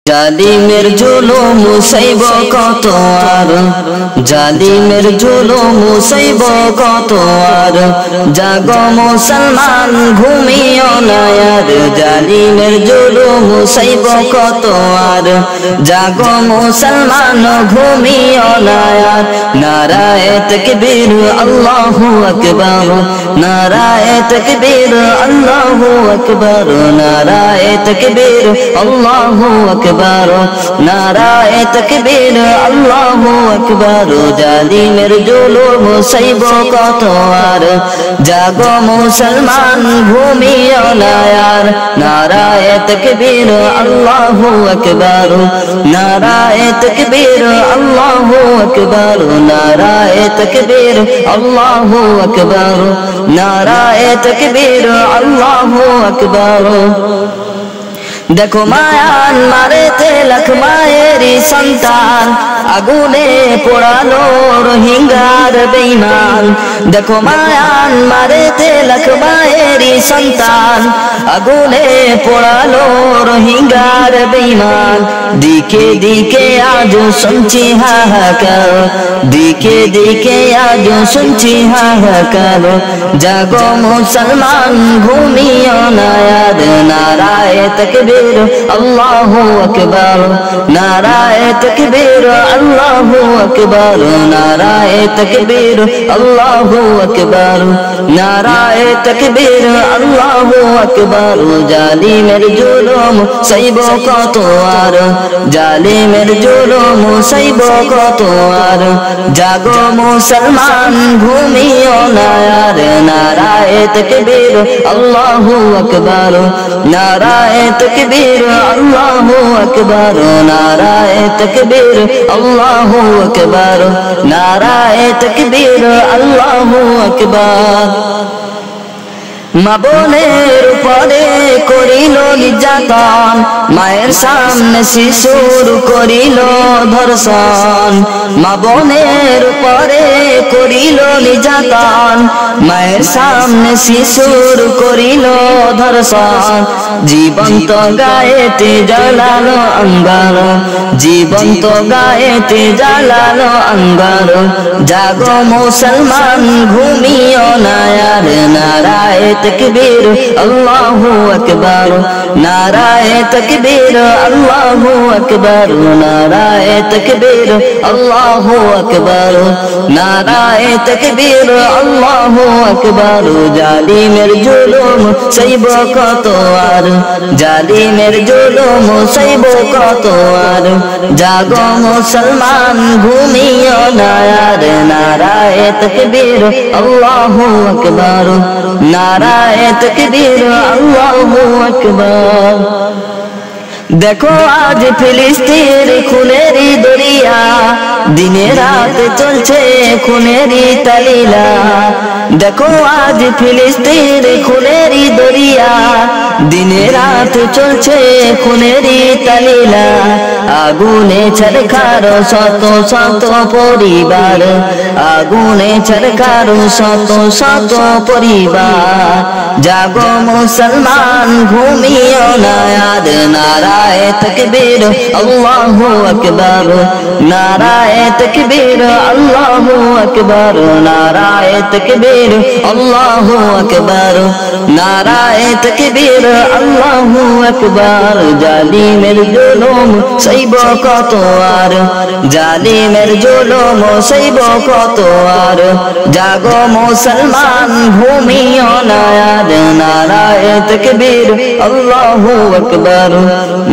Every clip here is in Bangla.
জালিমের জুলুম সইব কত আর, জালিমের জুলুম সইব কত আর, জাগো মুসলমান ঘুমিও না আর, জালিমের জুলুম সইব কত আর, জাগো মুসলমান ঘুমিও না আর। নারায়ে তাকবীর আল্লাহু আকবার, নারায়ে তাকবীর আল্লাহু আকবার, নারায়ে তাকবীর আল্লাহু আকবার, নারায়ে তাকবীর আল্লাহু আকবার। জালিমের জুলুম সইব কত আর, জাগো মুসলমান ঘুমিও না আর। নারায়ে তাকবীর আল্লাহু আকবার, নারায়ে তাকবীর আল্লাহু আকবার, নারায়ে তাকবীর আল্লাহু আকবার, নারায়ে তাকবীর আল্লাহু আকবার। দেখো মায়ানমারেতে লাখ মায়েরই সন্তান আগুনে পোড়ালো রোহিঙ্গার বেঈমান। দেখো মায়ানমারেতে লাখ মায়েরই সন্তান আগুনে পোড়ালো রোহিঙ্গার বেঈমান। দিকে দিকে আজ শুনছি হাহাকার, দিকে দিকে আজ শুনছি হাহাকার, জাগো মুসলমান ঘুমিও না আর। নারায়ে তাকবীর আল্লাহু আকবার, নারায়ে তাকবীর আল্লাহু আকবার, নারায়ে তাকবীর আল্লাহু আকবার, নারায়ে তাকবীর আল্লাহু আকবার। জালিমের জুলুম সইব কত আর, জালিমের জুলুম সইব কত আর, জাগো মুসলমান ঘুমিও না আর। নারায়ে তাকবীর আল্লাহু আকবার, নারায়ে তাকবীর আল্লাহু আকবার, নারায়ে তাকবীর আল্লাহু আকবার, নারায়ে তাকবীর আল্লাহু আকবার। মা বোনের উপরে করিল নির্যাতন, মায়ের সামনে শিশুর করিল ধর্ষণ। মা বোনের উপরে করিল নির্যাতন, মায়ের সামনে শিশুর করিল ধর্ষণ। জীবন্ত গায়েতে জ্বালালো অঙ্গার, জীবন্ত গায়েতে জ্বালালো অঙ্গার, জাগো মুসলমান ঘুমিও না আর। নারায়ে তাকবীর আল্লাহু আকবার, নারায়ে তাকবীর আল্লাহু আকবার, নারায়ে তাকবীর আল্লাহু আকবার, নারায়ে তাকবীর আল্লাহু আকবার। জালিমের জুলুম সইব কত আর, জালিমের জুলুম সইব কত আর, জাগো মুসলমান ঘুমিও না আর। নারায়ে তাকবীর আল্লাহু আকবার, নারায়ে তাকবীর আল্লাহু আকবার। দেখো আজ ফিলিস্তিনের খুনেরই দরিয়া, দিনে রাতে চলছে খুনেরই তালিলা। দেখো আজ ফিলিস্তিনের খুনেরই দরিয়া, দিনে রাতে চলছে খুনেরই তালিলা। আগুনে ছলকার শত শত পরিবার, আগুনে ছলকার শত শত পরিবার, জাগো মুসলমান ঘুমিও না আর। নারায়ে তাকবীর আল্লাহু আকবার, নারায়ে তাকবীর আল্লাহু আকবার, নারায়ে তাকবীর আল্লাহু আকবার, নারায়ে তাকবীর আল্লাহু আকবার। জালিমের জুলুম সইব কত আর, জালিমের জুলুম সইব কত আর, জাগো মুসলমান ঘুমিও না আর। নারায়ে তাকবীর আল্লাহু আকবার,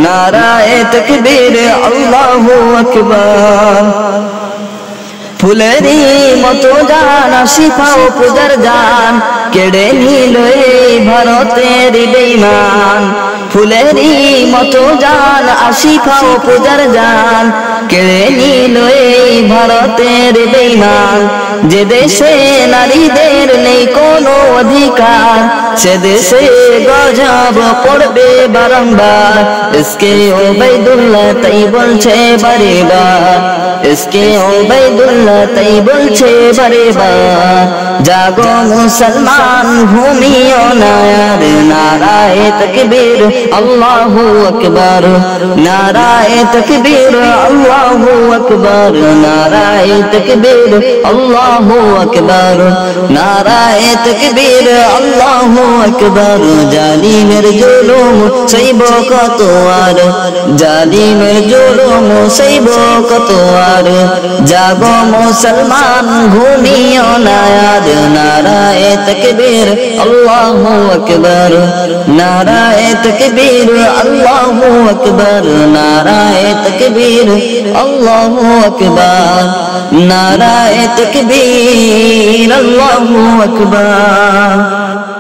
নারায়ে তাকবীর আল্লাহু আকবার। ফুলেরই মতো জান শিফাও পূজার জান, কেড়ে নিল এই ভারতের বেঈমান। ফুলেরই মতো জান শিফাও পূজার জান, কেড়ে নিল এই ভারতের বেঈমান। যে দেশে নারীদের নেই কোনো অধিকার সে দেশে গজব পড়বে বারংবার ইসকে ওবাইদুল্লাহ তাই বলছে বারে বার ইসকে ওবাইদুল্লাহ তাই বলছে বারে বার জাগো মুসলমান ঘুমিও না আর নারায়ে তাকবীর আল্লাহু আকবার নারায়ে তাকবীর আল্লাহু আকবার নারায়ে তাকবীর আল্লাহু আকবার নারায়ে তাকবীর আল্লাহু আকবার জালিমের জুলুম সইব কত আর জালিমের জুলুম সইব কত আর জাগো মুসলমান ঘুমিও না আর নারায়ে তাকবীর আল্লাহু আকবার নারায়ে তাকবীর আল্লাহু আকবার নারায়ে তাকবীর আল্লাহু আকবার নারায়ে তাকবীর আল্লাহু আকবার